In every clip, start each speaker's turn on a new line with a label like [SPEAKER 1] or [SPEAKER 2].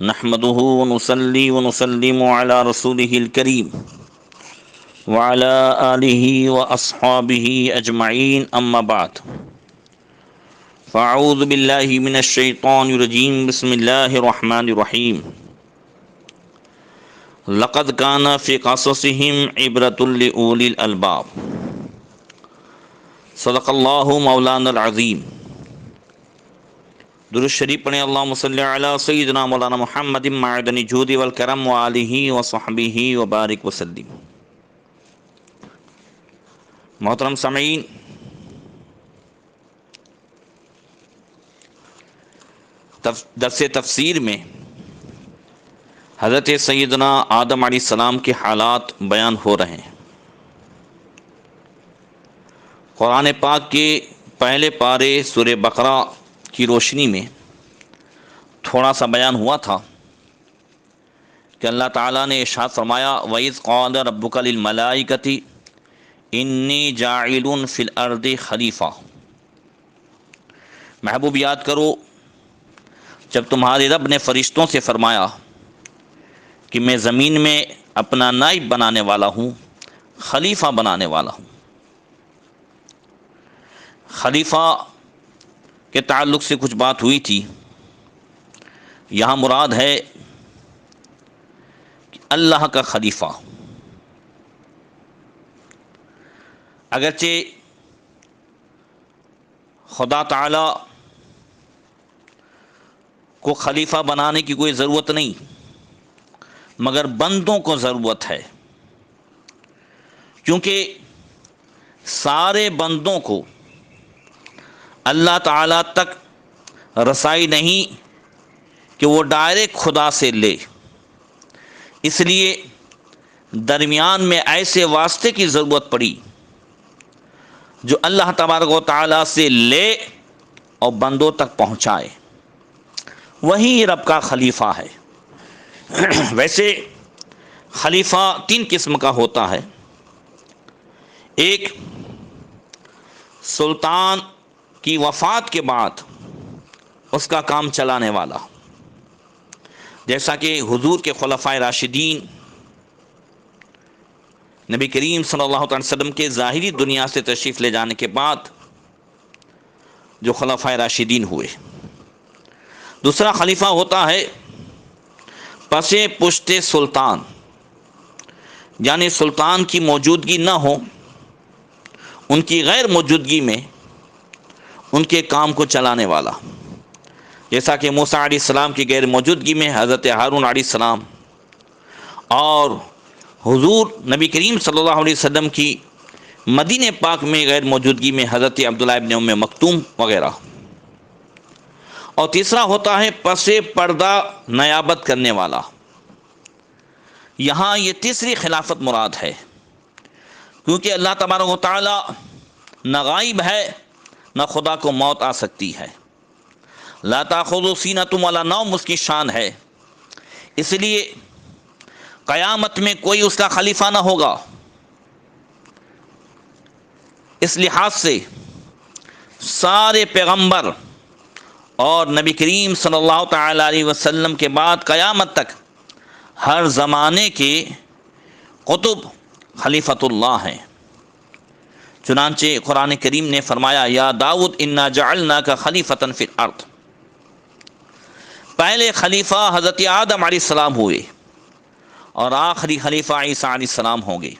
[SPEAKER 1] نحمده ونصلي ونسلم على رسوله الكريم وعلى آله وأصحابه أجمعين أما بعد فأعوذ بالله من الشيطان الرجيم بسم الله الرحمن الرحيم لقد كان في قصصهم عبرة لأولي الألباب صدق الله مولانا العظيم۔ درود شریف پڑھیں، اللہم صلی علی سیدنا مولانا محمد معدن الجود والکرم وآلہ وصحبہ وبارک وسلم۔ محترم سامعین، درس تفسیر میں حضرت سیدنا آدم علیہ السلام کے حالات بیان ہو رہے ہیں۔ قرآن پاک کے پہلے پارے سورہ بقرہ کی روشنی میں تھوڑا سا بیان ہوا تھا کہ اللہ تعالیٰ نے ارشاد فرمایا وَإِذْ قَالَ رَبُّكَ لِلْمَلَائِكَةِ إِنِّي جَاعِلٌ فِي الْأَرْضِ خَلِيفَةً۔ محبوب یاد کرو جب تمہارے رب نے فرشتوں سے فرمایا کہ میں زمین میں اپنا نائب بنانے والا ہوں، خلیفہ بنانے والا ہوں۔ خلیفہ کے تعلق سے کچھ بات ہوئی تھی، یہاں مراد ہے کہ اللہ کا خلیفہ۔ اگرچہ خدا تعالی کو خلیفہ بنانے کی کوئی ضرورت نہیں، مگر بندوں کو ضرورت ہے، کیونکہ سارے بندوں کو اللہ تعالیٰ تک رسائی نہیں کہ وہ ڈائریکٹ خدا سے لے، اس لیے درمیان میں ایسے واسطے کی ضرورت پڑی جو اللہ تبارک و تعالیٰ سے لے اور بندوں تک پہنچائے، وہی رب کا خلیفہ ہے۔ ویسے خلیفہ تین قسم کا ہوتا ہے، ایک سلطان کی وفات کے بعد اس کا کام چلانے والا، جیسا کہ حضور کے خلفائے راشدین نبی کریم صلی اللہ علیہ وسلم کے ظاہری دنیا سے تشریف لے جانے کے بعد جو خلفائے راشدین ہوئے۔ دوسرا خلیفہ ہوتا ہے پس پشت سلطان، یعنی سلطان کی موجودگی نہ ہو، ان کی غیر موجودگی میں ان کے کام کو چلانے والا، جیسا کہ موسیٰ علیہ السلام کی غیر موجودگی میں حضرت ہارون علیہ السلام، اور حضور نبی کریم صلی اللہ علیہ وسلم کی مدینہ پاک میں غیر موجودگی میں حضرت عبداللہ ابن ام مکتوم وغیرہ۔ اور تیسرا ہوتا ہے پس پردہ نیابت کرنے والا۔ یہاں یہ تیسری خلافت مراد ہے، کیونکہ اللہ تبارک و تعالی نہ غائب ہے، نہ خدا کو موت آ سکتی ہے، لا تأخذہ سینۃ ولا نوم اس کی شان ہے، اس لیے قیامت میں کوئی اس کا خلیفہ نہ ہوگا۔ اس لحاظ سے سارے پیغمبر اور نبی کریم صلی اللہ تعالی علیہ وسلم کے بعد قیامت تک ہر زمانے کے قطب خلیفۃ اللہ ہیں۔ چنانچہ قرآن کریم نے فرمایا یا داؤد انا جعلناک خلیفۃ فی الارض۔ پہلے خلیفہ حضرت آدم علیہ السلام ہوئے اور آخری خلیفہ عیسیٰ علیہ السلام ہوں گے،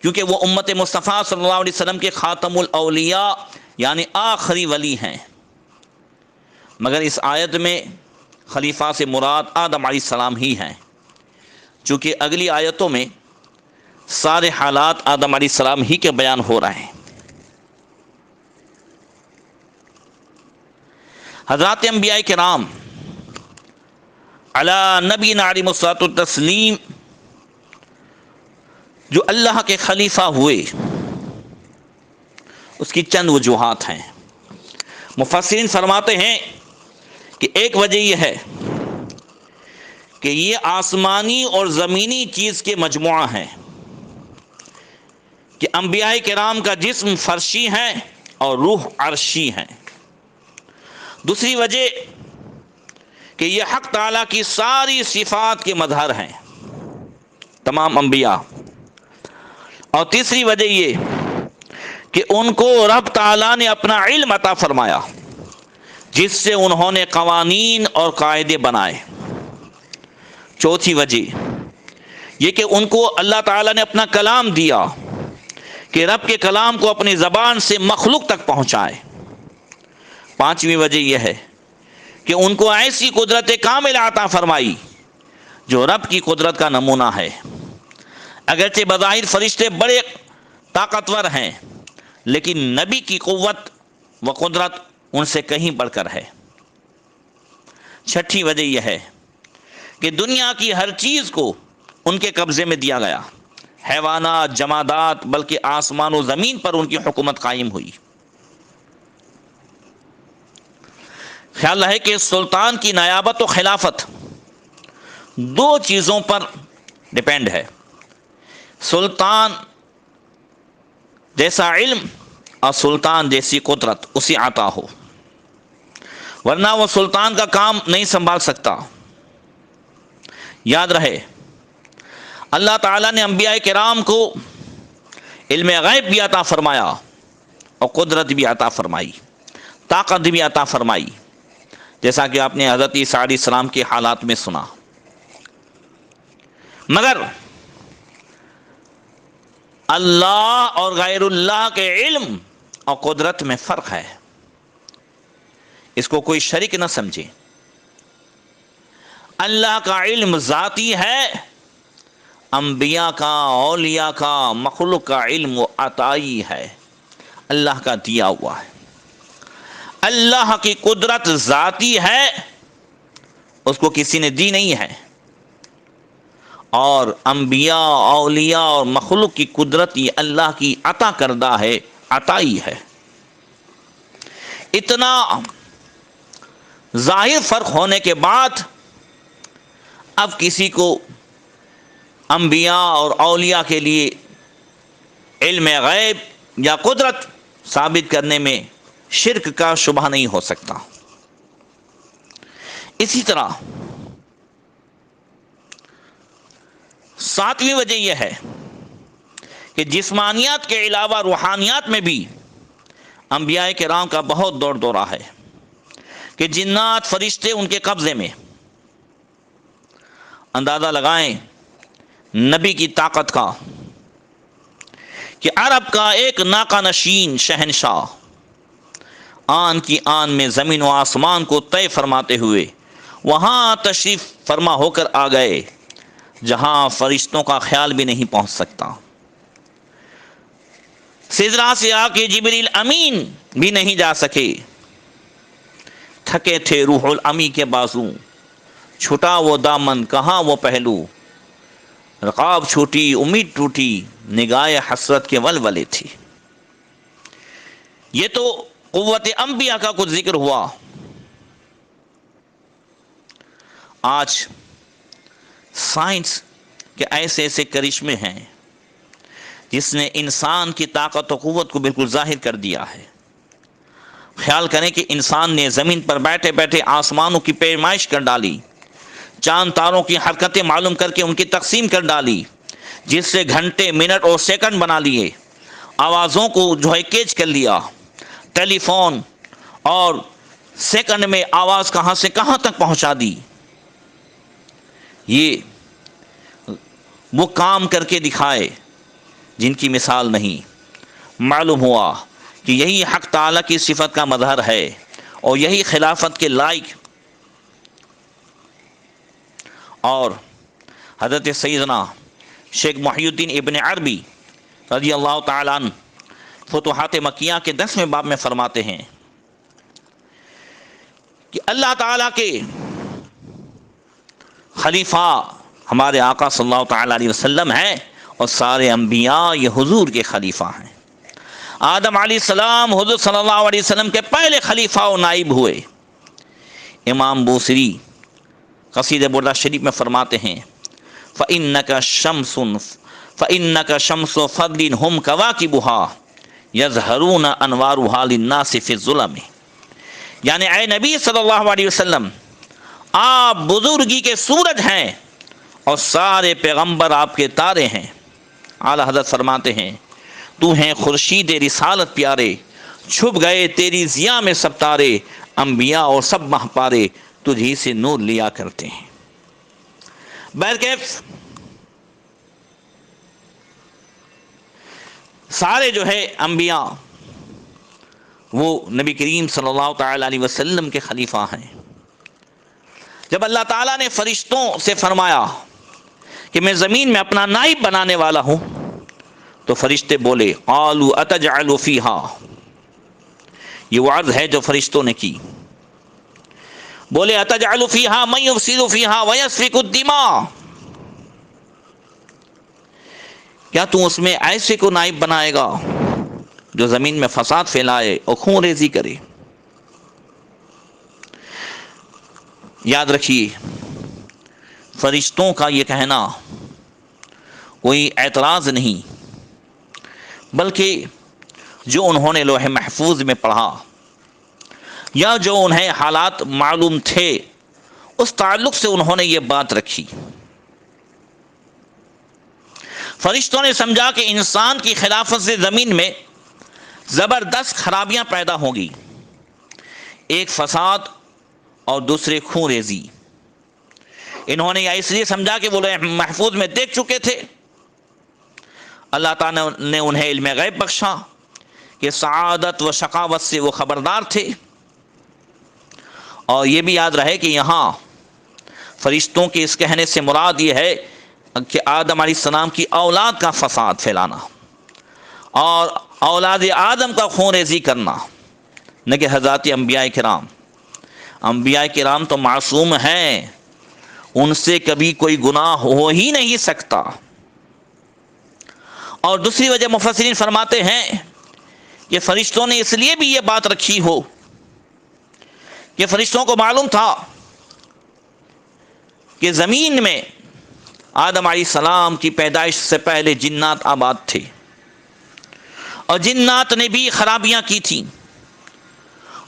[SPEAKER 1] کیونکہ وہ امت مصطفیٰ صلی اللہ علیہ وسلم کے خاتم الاولیاء یعنی آخری ولی ہیں۔ مگر اس آیت میں خلیفہ سے مراد آدم علیہ السلام ہی ہیں، چونکہ اگلی آیتوں میں سارے حالات آدم علیہ السلام ہی کے بیان ہو رہے ہیں۔ حضرات انبیاء کرام علی نبینا علیہ الصلوۃ والتسلیم جو اللہ کے خلیفہ ہوئے، اس کی چند وجوہات ہیں۔ مفسرین فرماتے ہیں کہ ایک وجہ یہ ہے کہ یہ آسمانی اور زمینی چیز کے مجموعہ ہیں، کہ انبیاء کرام کا جسم فرشی ہے اور روح عرشی ہے۔ دوسری وجہ کہ یہ حق تعالیٰ کی ساری صفات کے مظہر ہیں، تمام انبیاء۔ اور تیسری وجہ یہ کہ ان کو رب تعالیٰ نے اپنا علم عطا فرمایا، جس سے انہوں نے قوانین اور قاعدے بنائے۔ چوتھی وجہ یہ کہ ان کو اللہ تعالیٰ نے اپنا کلام دیا کہ رب کے کلام کو اپنی زبان سے مخلوق تک پہنچائے۔ پانچویں وجہ یہ ہے کہ ان کو ایسی قدرت کامل عطا فرمائی جو رب کی قدرت کا نمونہ ہے۔ اگرچہ بظاہر فرشتے بڑے طاقتور ہیں، لیکن نبی کی قوت و قدرت ان سے کہیں بڑھ کر ہے۔ چھٹی وجہ یہ ہے کہ دنیا کی ہر چیز کو ان کے قبضے میں دیا گیا، حیوانات، جمادات، بلکہ آسمان و زمین پر ان کی حکومت قائم ہوئی۔ خیال ہے کہ سلطان کی نیابت و خلافت دو چیزوں پر ڈیپینڈ ہے، سلطان جیسا علم اور سلطان جیسی قدرت اسی عطا ہو، ورنہ وہ سلطان کا کام نہیں سنبھال سکتا۔ یاد رہے، اللہ تعالیٰ نے انبیاء کرام کو علم غیب بھی عطا فرمایا اور قدرت بھی عطا فرمائی، طاقت بھی عطا فرمائی، جیسا کہ آپ نے حضرت عیسیٰ علیہ السلام کے حالات میں سنا۔ مگر اللہ اور غیر اللہ کے علم اور قدرت میں فرق ہے، اس کو کوئی شریک نہ سمجھے۔ اللہ کا علم ذاتی ہے، انبیاء کا، اولیاء کا، مخلوق کا علم وہ عطائی ہے، اللہ کا دیا ہوا ہے۔ اللہ کی قدرت ذاتی ہے، اس کو کسی نے دی نہیں ہے، اور انبیاء، اولیاء اور مخلوق کی قدرت یہ اللہ کی عطا کردہ ہے، عطائی ہے۔ اتنا ظاہر فرق ہونے کے بعد اب کسی کو انبیاء اور اولیاء کے لیے علم غیب یا قدرت ثابت کرنے میں شرک کا شبہ نہیں ہو سکتا۔ اسی طرح ساتویں وجہ یہ ہے کہ جسمانیات کے علاوہ روحانیات میں بھی انبیاء کرام کا بہت دور دورہ ہے، کہ جنات، فرشتے ان کے قبضے میں۔ اندازہ لگائیں نبی کی طاقت کا، کہ عرب کا ایک ناقہ نشین شہنشاہ آن کی آن میں زمین و آسمان کو طے فرماتے ہوئے وہاں تشریف فرما ہو کر آ گئے جہاں فرشتوں کا خیال بھی نہیں پہنچ سکتا۔ سدرا سے آ کے جبریل امین بھی نہیں جا سکے، تھکے تھے روح الامی کے بازو، چھٹا وہ دامن کہاں وہ پہلو، رقاب چھوٹی امید ٹوٹی، نگاہ حسرت کے ولولے تھی۔ یہ تو قوت انبیاء کا کچھ ذکر ہوا۔ آج سائنس کے ایسے ایسے کرشمے ہیں جس نے انسان کی طاقت و قوت کو بالکل ظاہر کر دیا ہے۔ خیال کریں کہ انسان نے زمین پر بیٹھے بیٹھے آسمانوں کی پیمائش کر ڈالی، چاند تاروں کی حرکتیں معلوم کر کے ان کی تقسیم کر ڈالی، جس سے گھنٹے، منٹ اور سیکنڈ بنا لیے، آوازوں کو جو ہے کیچ کر لیا، ٹیلی فون، اور سیکنڈ میں آواز کہاں سے کہاں تک پہنچا دی۔ یہ وہ کام کر کے دکھائے جن کی مثال نہیں۔ معلوم ہوا کہ یہی حق تعالیٰ کی صفت کا مظہر ہے اور یہی خلافت کے لائق۔ اور حضرت سیدنا شیخ محی الدین ابن عربی رضی اللہ تعالیٰ عنہ فتوحات مکیہ کے 10ویں باب میں فرماتے ہیں کہ اللہ تعالیٰ کے خلیفہ ہمارے آقا صلی اللہ تعالیٰ علیہ وسلم ہیں، اور سارے انبیاء یہ حضور کے خلیفہ ہیں۔ آدم علیہ السلام حضور صلی اللہ علیہ وسلم کے پہلے خلیفہ و نائب ہوئے۔ امام بوصیری قصیدہ بردہ شریف میں فرماتے ہیں فَإِنَّكَ شَمْسُ فَضْلٍ هُمْ كَوَاكِبُهَا يَظْهَرُونَ أَنْوَارُهَا لِلنَّاسِ فِي الظُّلَمِ، یعنی اے نبی صلی اللہ علیہ وسلم، آپ بزرگی کے سورج ہیں اور سارے پیغمبر آپ کے تارے ہیں۔ اعلیٰ حضرت فرماتے ہیں تو ہیں خورشید رسالت پیارے، چھپ گئے تیری ضیاء میں سب تارے، انبیاء اور سب ماہ پارے تجھی سے نور لیا کرتے ہیں۔ بہرکیف سارے جو ہے انبیاء وہ نبی کریم صلی اللہ تعالی علیہ وسلم کے خلیفہ ہیں۔ جب اللہ تعالیٰ نے فرشتوں سے فرمایا کہ میں زمین میں اپنا نائب بنانے والا ہوں، تو فرشتے بولے قالوا اتجعل فیہا، یہ وہ عرض ہے جو فرشتوں نے کی، بولے اتجعل فیہا من یفسد فیہا ویسفک الدماء، کیا تو اس میں ایسے کو نائب بنائے گا جو زمین میں فساد پھیلائے اور خون ریزی کرے؟ یاد رکھیے فرشتوں کا یہ کہنا کوئی اعتراض نہیں، بلکہ جو انہوں نے لوح محفوظ میں پڑھا یا جو انہیں حالات معلوم تھے اس تعلق سے انہوں نے یہ بات رکھی۔ فرشتوں نے سمجھا کہ انسان کی خلافت سے زمین میں زبردست خرابیاں پیدا ہوں گی، ایک فساد اور دوسرے خون ریزی۔ انہوں نے یہ اس لیے سمجھا کہ وہ لوح محفوظ میں دیکھ چکے تھے، اللہ تعالیٰ نے انہیں علم غیب بخشا کہ سعادت و شقاوت سے وہ خبردار تھے۔ اور یہ بھی یاد رہے کہ یہاں فرشتوں کے اس کہنے سے مراد یہ ہے کہ آدم علیہ السلام کی اولاد کا فساد پھیلانا اور اولاد آدم کا خون ریزی کرنا، نہ کہ حضرات انبیاء کرام۔ انبیاء کرام تو معصوم ہیں، ان سے کبھی کوئی گناہ ہو ہی نہیں سکتا۔ اور دوسری وجہ مفسرین فرماتے ہیں کہ فرشتوں نے اس لیے بھی یہ بات رکھی ہو کہ فرشتوں کو معلوم تھا کہ زمین میں آدم علیہ السلام کی پیدائش سے پہلے جنات آباد تھے، اور جنات نے بھی خرابیاں کی تھیں،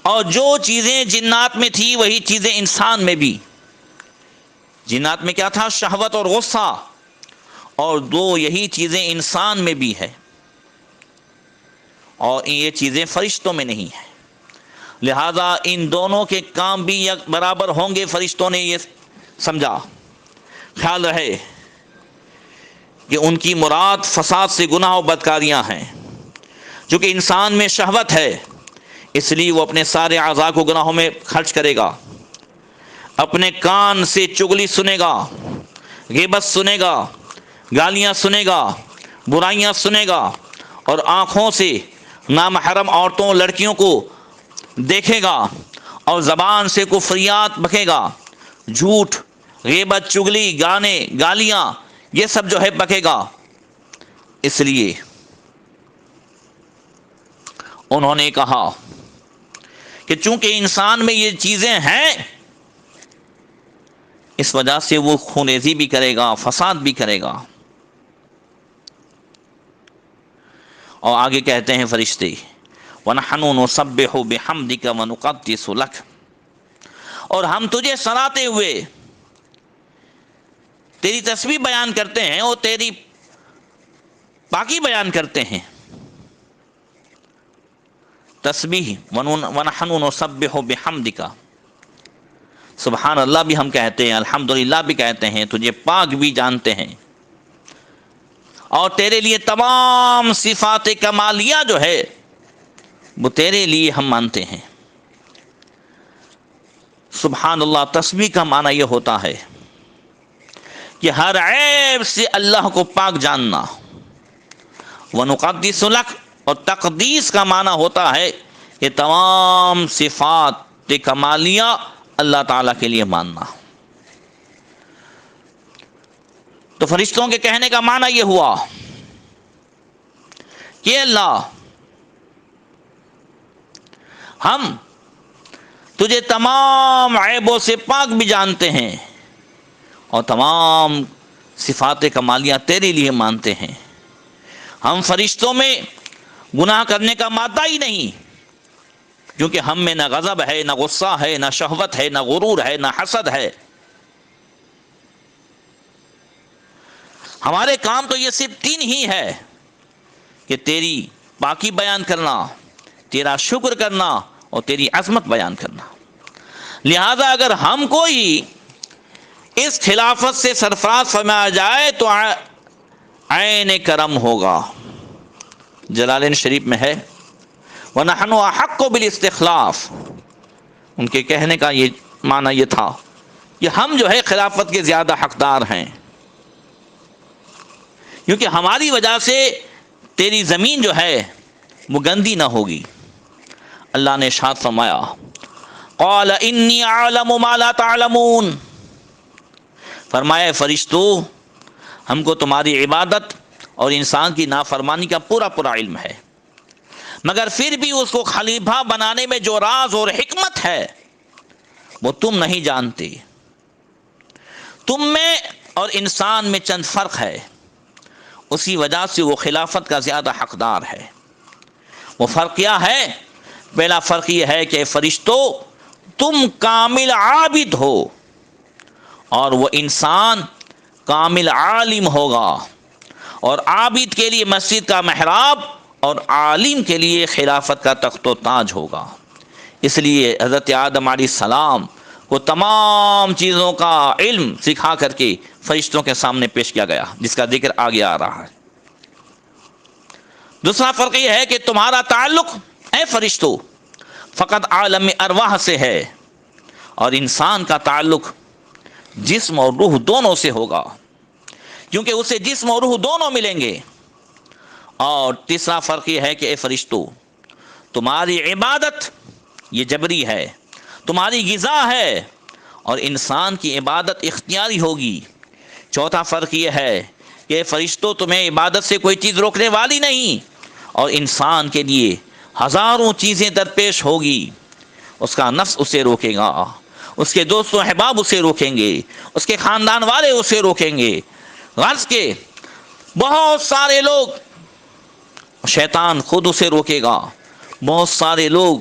[SPEAKER 1] اور جو چیزیں جنات میں تھی وہی چیزیں انسان میں بھی۔ جنات میں کیا تھا؟ شہوت اور غصہ، اور دو یہی چیزیں انسان میں بھی ہے، اور یہ چیزیں فرشتوں میں نہیں ہیں، لہذا ان دونوں کے کام بھی یک برابر ہوں گے۔ فرشتوں نے یہ سمجھا، خیال رہے کہ ان کی مراد فساد سے گناہ و بدکاریاں ہیں، چونکہ انسان میں شہوت ہے اس لیے وہ اپنے سارے اعضاء کو گناہوں میں خرچ کرے گا، اپنے کان سے چغلی سنے گا، غیبت سنے گا، گالیاں سنے گا، برائیاں سنے گا، اور آنکھوں سے نامحرم عورتوں لڑکیوں کو دیکھے گا، اور زبان سے کفریات بکے گا، جھوٹ، غیبت، چغلی، گانے، گالیاں، یہ سب جو ہے بکے گا۔ اس لیے انہوں نے کہا کہ چونکہ انسان میں یہ چیزیں ہیں اس وجہ سے وہ خونریزی بھی کرے گا، فساد بھی کرے گا۔ اور آگے کہتے ہیں فرشتے وَنَحْنُ نُسَبِّحُ بِحَمْدِكَ وَنُقَدِّسُ لَكَ، اور ہم تجھے سراتے ہوئے تیری تسبیح بیان کرتے ہیں اور تیری پاکی بیان کرتے ہیں۔ تسبیح وَنَحْنُ نُسَبِّحُ بِحَمْدِكَ، سبحان اللہ بھی ہم کہتے ہیں، الحمدللہ بھی کہتے ہیں، تجھے پاک بھی جانتے ہیں، اور تیرے لیے تمام صفات کمالیہ جو ہے وہ تیرے لیے ہم مانتے ہیں۔ سبحان اللہ تسبیح کا معنی یہ ہوتا ہے کہ ہر عیب سے اللہ کو پاک جاننا۔ وَنُقَدِّسُ لَكَ، اور تقدیس کا معنی ہوتا ہے کہ تمام صفات کمالیہ اللہ تعالیٰ کے لیے ماننا۔ تو فرشتوں کے کہنے کا معنی یہ ہوا کہ اللہ ہم تجھے تمام عیبوں سے پاک بھی جانتے ہیں اور تمام صفات کمالیہ تیرے لیے مانتے ہیں۔ ہم فرشتوں میں گناہ کرنے کا مادہ ہی نہیں، کیونکہ ہم میں نہ غضب ہے، نہ غصہ ہے، نہ شہوت ہے، نہ غرور ہے، نہ حسد ہے. ہمارے کام تو یہ صرف 3 ہی ہے کہ تیری پاکی بیان کرنا، تیرا شکر کرنا اور تیری عظمت بیان کرنا. لہذا اگر ہم کوئی اس خلافت سے سرفراز فرمایا جائے تو عین کرم ہوگا. جلالین شریف میں ہے وَنَحْنُ أَحَقُّ بِالِاسْتِخْلَافِ. ان کے کہنے کا یہ معنی یہ تھا کہ ہم جو ہے خلافت کے زیادہ حقدار ہیں، کیونکہ ہماری وجہ سے تیری زمین جو ہے وہ گندی نہ ہوگی. اللہ نے ارشاد فرمایا قال انی اعلم ما لا تعلمون. فرمایا فرشتو، ہم کو تمہاری عبادت اور انسان کی نافرمانی کا پورا علم ہے، مگر پھر بھی اس کو خلیفہ بنانے میں جو راز اور حکمت ہے وہ تم نہیں جانتے. تم میں اور انسان میں چند فرق ہے، اسی وجہ سے وہ خلافت کا زیادہ حقدار ہے. وہ فرق کیا ہے؟ پہلا فرق یہ ہے کہ فرشتو تم کامل عابد ہو اور وہ انسان کامل عالم ہوگا، اور عابد کے لیے مسجد کا محراب اور عالم کے لیے خلافت کا تخت و تاج ہوگا. اس لیے حضرت آدم علیہ السلام کو تمام چیزوں کا علم سکھا کر کے فرشتوں کے سامنے پیش کیا گیا، جس کا ذکر آگے آ رہا ہے. دوسرا فرق یہ ہے کہ تمہارا تعلق اے فرشتوں فقط عالم ارواح سے ہے، اور انسان کا تعلق جسم اور روح دونوں سے ہوگا، کیونکہ اسے جسم اور روح دونوں ملیں گے. اور تیسرا فرق یہ ہے کہ اے فرشتوں تمہاری عبادت یہ جبری ہے، تمہاری غذا ہے، اور انسان کی عبادت اختیاری ہوگی. چوتھا فرق یہ ہے کہ فرشتوں تمہیں عبادت سے کوئی چیز روکنے والی نہیں، اور انسان کے لیے ہزاروں چیزیں درپیش ہوگی. اس کا نفس اسے روکے گا، اس کے دوست و احباب اسے روکیں گے، اس کے خاندان والے اسے روکیں گے. غرض کے بہت سارے لوگ، شیطان خود اسے روکے گا، بہت سارے لوگ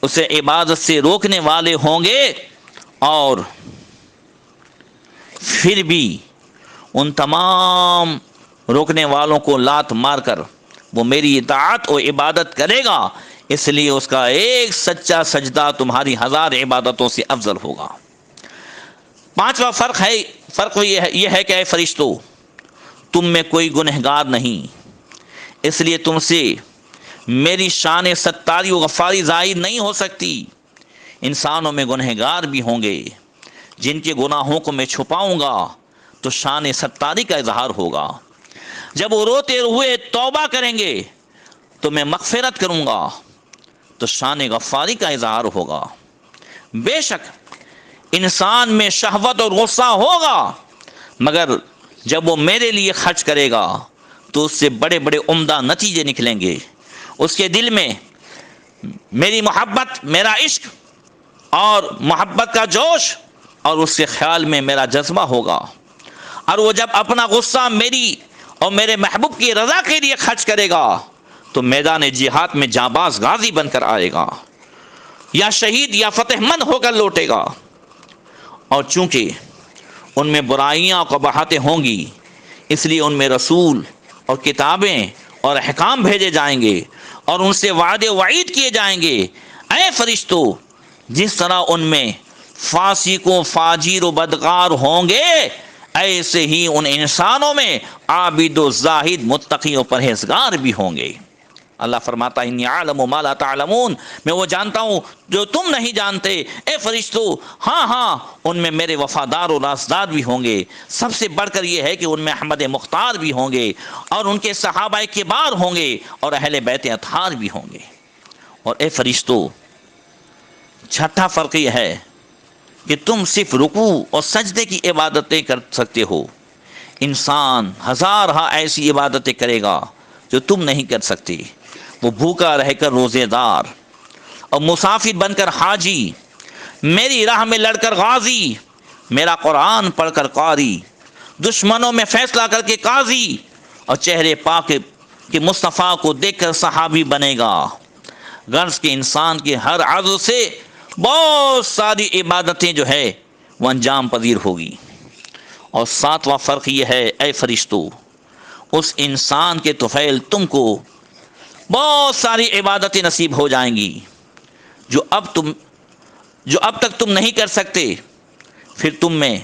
[SPEAKER 1] اسے عبادت سے روکنے والے ہوں گے، اور پھر بھی ان تمام روکنے والوں کو لات مار کر وہ میری اطاعت و عبادت کرے گا. اس لیے اس کا ایک سچا سجدہ تمہاری 1000 عبادتوں سے افضل ہوگا. پانچواں فرق یہ ہے کہ اے فرشتو تم میں کوئی گنہگار نہیں، اس لیے تم سے میری شان ستاری و غفاری ظاہر نہیں ہو سکتی. انسانوں میں گنہگار بھی ہوں گے، جن کے گناہوں کو میں چھپاؤں گا تو شان ستاری کا اظہار ہوگا. جب وہ روتے ہوئے توبہ کریں گے تو میں مغفرت کروں گا تو شان غفاری کا اظہار ہوگا. بے شک انسان میں شہوت اور غصہ ہوگا، مگر جب وہ میرے لیے خرچ کرے گا تو اس سے بڑے بڑے عمدہ نتیجے نکلیں گے. اس کے دل میں میری محبت، میرا عشق اور محبت کا جوش، اور اس کے خیال میں میرا جذبہ ہوگا. اور وہ جب اپنا غصہ میری اور میرے محبوب کی رضا کے لیے خرچ کرے گا تو میدان جہاد میں جانباز غازی بن کر آئے گا، یا شہید یا فتح مند ہو کر لوٹے گا. اور چونکہ ان میں برائیاں اور قباحتیں ہوں گی، اس لیے ان میں رسول اور کتابیں اور احکام بھیجے جائیں گے اور ان سے وعدے وعید کیے جائیں گے. اے فرشتو جس طرح ان میں فاسق و فاجر و بدکار ہوں گے، ایسے ہی ان انسانوں میں عابد و زاہد، متقی و پرہیزگار بھی ہوں گے. اللہ فرماتا ہے انی اعلم ما لا تعلمون، میں وہ جانتا ہوں جو تم نہیں جانتے. اے فرشتو ہاں ان میں میرے وفادار و رازدار بھی ہوں گے. سب سے بڑھ کر یہ ہے کہ ان میں احمد مختار بھی ہوں گے، اور ان کے صحابہ کبار ہوں گے، اور اہل بیت اطہار بھی ہوں گے. اور اے فرشتو چھٹا فرق یہ ہے کہ تم صرف رکوع اور سجدے کی عبادتیں کر سکتے ہو. انسان ہزارہ ایسی عبادتیں کرے گا جو تم نہیں کر سکتے. وہ بھوکا رہ کر روزے دار، اور مسافر بن کر حاجی، میری راہ میں لڑ کر غازی، میرا قرآن پڑھ کر قاری، دشمنوں میں فیصلہ کر کے قاضی، اور چہرے پاک کہ مصطفیٰ کو دیکھ کر صحابی بنے گا. غرض کہ انسان کے ہر عضو سے بہت ساری عبادتیں جو ہے وہ انجام پذیر ہوگی۔ اور ساتواں فرق یہ ہے، اے فرشتو، اس انسان کے طفیل تم کو بہت ساری عبادتیں نصیب ہو جائیں گی جو اب تک تم نہیں کر سکتے۔ پھر تم میں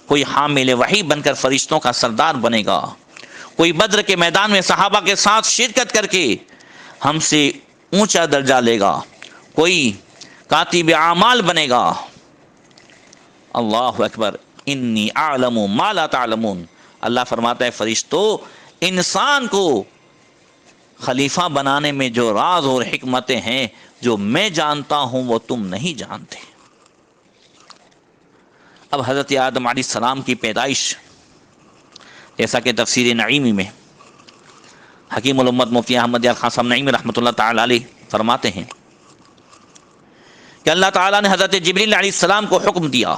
[SPEAKER 1] کوئی حامل وحی بن کر فرشتوں کا سردار بنے گا، کوئی بدر کے میدان میں صحابہ کے ساتھ شرکت کر کے ہم سے اونچا درجہ لے گا، کوئی کاتب اعمال بنے گا۔ اللہ اکبر، انی اعلم ما لا تعلمون۔ اللہ فرماتا ہے فرشتو، انسان کو خلیفہ بنانے میں جو راز اور حکمتیں ہیں جو میں جانتا ہوں وہ تم نہیں جانتے۔ اب حضرت آدم علیہ السلام کی پیدائش، جیسا کہ تفسیر نعیمی میں حکیم الامت مفتی احمد یار خان صاحب نعیمی رحمۃ اللہ تعالی علیہ فرماتے ہیں کہ اللہ تعالیٰ نے حضرت جبریل علیہ السلام کو حکم دیا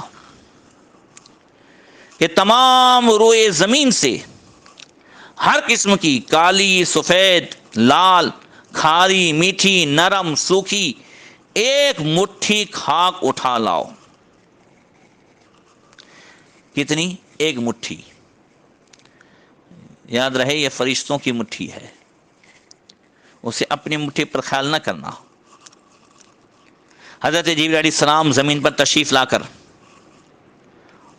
[SPEAKER 1] کہ تمام روئے زمین سے ہر قسم کی کالی، سفید، لال، کھاری، میٹھی، نرم، سوکھی ایک مٹھی خاک اٹھا لاؤ۔ کتنی؟ ایک مٹھی۔ یاد رہے یہ فرشتوں کی مٹھی ہے، اسے اپنی مٹھی پر خیال نہ کرنا۔ حضرت جبریل علیہ السلام زمین پر تشریف لا کر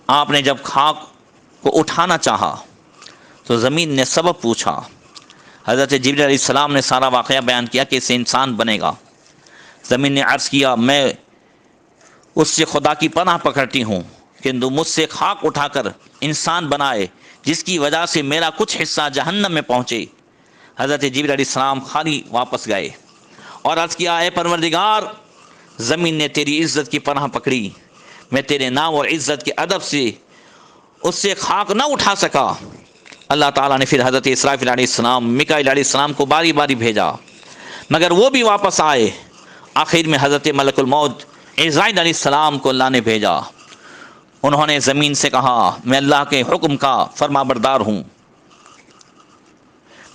[SPEAKER 1] آپ نے جب خاک کو اٹھانا چاہا تو زمین نے سبب پوچھا۔ حضرت جبریل علیہ السلام نے سارا واقعہ بیان کیا کہ اسے انسان بنے گا۔ زمین نے عرض کیا میں اس سے خدا کی پناہ پکڑتی ہوں کہ مجھ سے خاک اٹھا کر انسان بنائے جس کی وجہ سے میرا کچھ حصہ جہنم میں پہنچے۔ حضرت جبریل علیہ السلام خالی واپس گئے اور عرض کیا اے پروردگار، زمین نے تیری عزت کی پناہ پکڑی، میں تیرے نام اور عزت کے ادب سے اس سے خاک نہ اٹھا سکا۔ اللہ تعالیٰ نے پھر حضرت اسرافیل علیہ السلام، میکائیل علیہ السلام کو باری باری بھیجا مگر وہ بھی واپس آئے۔ آخر میں حضرت ملک الموت عزرائیل علیہ السلام کو اللہ نے بھیجا۔ انہوں نے زمین سے کہا میں اللہ کے حکم کا فرما بردار ہوں،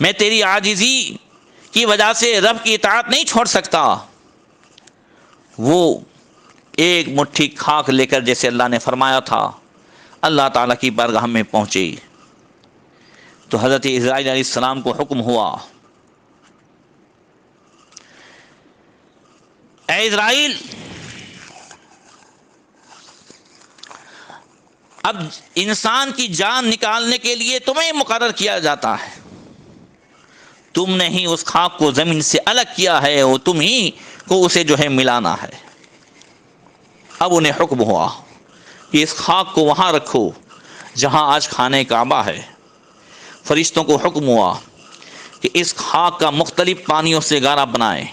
[SPEAKER 1] میں تیری عاجزی کی وجہ سے رب کی اطاعت نہیں چھوڑ سکتا۔ وہ ایک مٹھی خاک لے کر جیسے اللہ نے فرمایا تھا اللہ تعالیٰ کی بارگاہ میں پہنچے تو حضرت اسرائیل علیہ السلام کو حکم ہوا اے اسرائیل، اب انسان کی جان نکالنے کے لیے تمہیں مقرر کیا جاتا ہے، تم نے ہی اس خاک کو زمین سے الگ کیا ہے اور تم ہی کو اسے جو ہے ملانا ہے۔ اب انہیں حکم ہوا کہ اس خاک کو وہاں رکھو جہاں آج خانہ کعبہ ہے۔ فرشتوں کو حکم ہوا کہ اس خاک کا مختلف پانیوں سے گارا بنائیں۔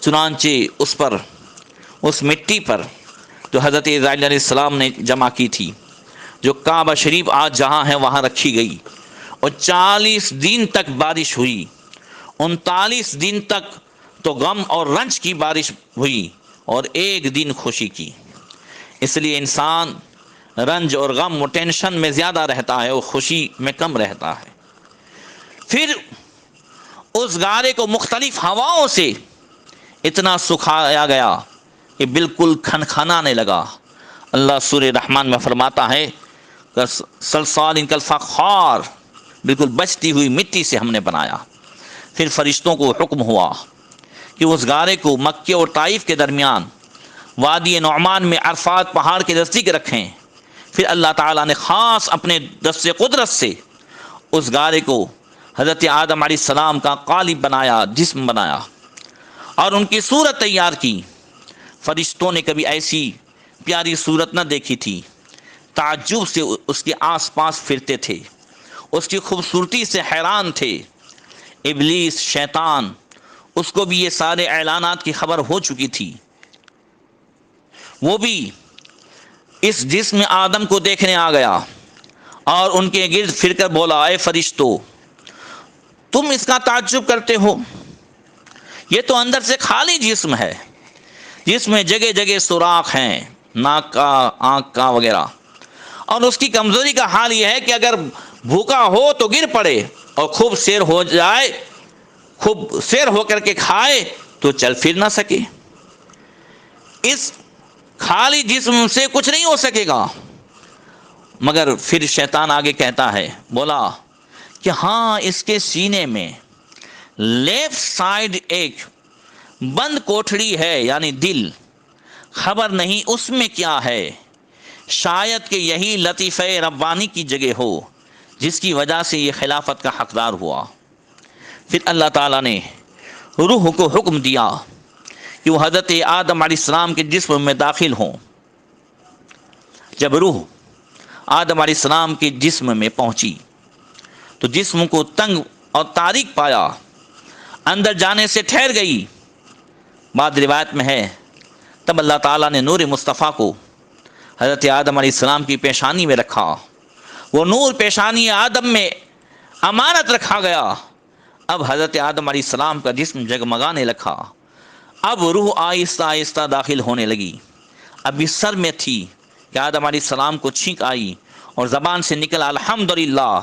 [SPEAKER 1] چنانچہ اس مٹی پر جو حضرت اسرائیل علیہ السلام نے جمع کی تھی، جو کعبہ شریف آج جہاں ہے وہاں رکھی گئی، اور 40 دن تک بارش ہوئی، 39 دن تک تو غم اور رنج کی بارش ہوئی اور 1 دن خوشی کی۔ اس لیے انسان رنج اور غم و ٹینشن میں زیادہ رہتا ہے اور خوشی میں کم رہتا ہے۔ پھر اس غارے کو مختلف ہواؤں سے اتنا سکھایا گیا کہ بالکل کھنکھنانے لگا۔ اللہ سورہ رحمان میں فرماتا ہے سلسال کالفخار، بالکل بچتی ہوئی مٹی سے ہم نے بنایا۔ پھر فرشتوں کو حکم ہوا کہ اس غارے کو مکے اور طائف کے درمیان وادی نعمان میں عرفات پہاڑ کے نزدیک رکھیں۔ پھر اللہ تعالیٰ نے خاص اپنے دست قدرت سے اس غارے کو حضرت آدم علیہ السلام کا قالب بنایا، جسم بنایا اور ان کی صورت تیار کی۔ فرشتوں نے کبھی ایسی پیاری صورت نہ دیکھی تھی، تعجب سے اس کے آس پاس پھرتے تھے، اس کی خوبصورتی سے حیران تھے۔ ابلیس شیطان، اس کو بھی یہ سارے اعلانات کی خبر ہو چکی تھی، وہ بھی اس جسم آدم کو دیکھنے آ گیا اور ان کے گرد پھر کر بولا اے فرشتو، تم اس کا تعجب کرتے ہو؟ یہ تو اندر سے خالی جسم ہے، جس میں جگہ جگہ سوراخ ہیں، ناک کا، آنکھ کا وغیرہ، اور اس کی کمزوری کا حال یہ ہے کہ اگر بھوکا ہو تو گر پڑے اور خوب سیر ہو کر کے کھائے تو چل پھر نہ سکے، اس خالی جسم سے کچھ نہیں ہو سکے گا۔ مگر پھر شیطان آگے کہتا ہے، بولا کہ ہاں اس کے سینے میں لیفٹ سائڈ ایک بند کوٹھڑی ہے، یعنی دل، خبر نہیں اس میں کیا ہے، شاید کہ یہی لطیفہ ربانی کی جگہ ہو جس کی وجہ سے یہ خلافت کا حقدار ہوا۔ پھر اللہ تعالیٰ نے روح کو حکم دیا کہ وہ حضرت آدم علیہ السلام کے جسم میں داخل ہوں۔ جب روح آدم علیہ السلام کے جسم میں پہنچی تو جسم کو تنگ اور تاریک پایا، اندر جانے سے ٹھہر گئی۔ بعد روایت میں ہے تب اللہ تعالیٰ نے نور مصطفیٰ کو حضرت آدم علیہ السلام کی پیشانی میں رکھا، وہ نور پیشانی آدم میں امانت رکھا گیا۔ اب حضرت آدم علیہ السلام کا جسم جگمگانے لگا، اب روح آہستہ آہستہ داخل ہونے لگی۔ اب اس سر میں تھی کہ آدم علیہ السلام کو چھینک آئی اور زبان سے نکلا الحمدللہ۔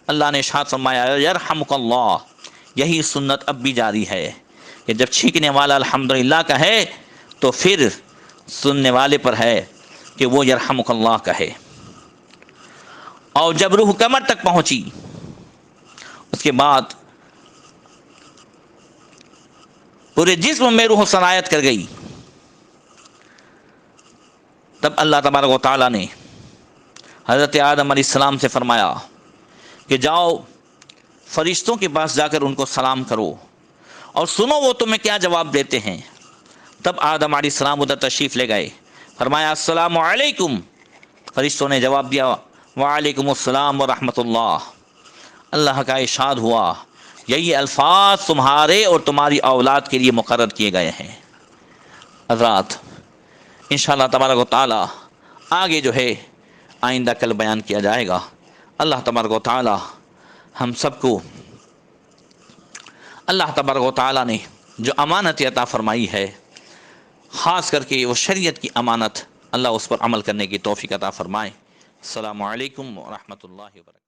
[SPEAKER 1] اللہ نے ارشاد فرمایا یرحمک اللہ، یہی سنت اب بھی جاری ہے کہ جب چھینکنے والا الحمدللہ کہے تو پھر سننے والے پر ہے کہ وہ یرحمک اللہ کہے۔ اور جب روح کمر تک پہنچی اس کے بعد پورے جسم میں روح سرایت کر گئی۔ تب اللہ تبارک و تعالیٰ نے حضرت آدم علیہ السلام سے فرمایا کہ جاؤ فرشتوں کے پاس جا کر ان کو سلام کرو اور سنو وہ تمہیں کیا جواب دیتے ہیں۔ تب آدم علیہ السلام ادھر تشریف لے گئے، فرمایا السلام علیکم۔ فرشتوں نے جواب دیا وعلیکم السلام ورحمۃ اللہ۔ اللہ کا ارشاد ہوا یہی الفاظ تمہارے اور تمہاری اولاد کے لیے مقرر کیے گئے ہیں۔ حضرات انشاءاللہ تبارک و تعالی آگے جو ہے آئندہ کل بیان کیا جائے گا۔ اللہ تبارک و تعالی ہم سب کو، اللہ تبارک و تعالی نے جو امانت عطا فرمائی ہے، خاص کر کے وہ شریعت کی امانت، اللہ اس پر عمل کرنے کی توفیق عطا فرمائے۔ السلام علیکم ورحمۃ اللہ وبرکاتہ۔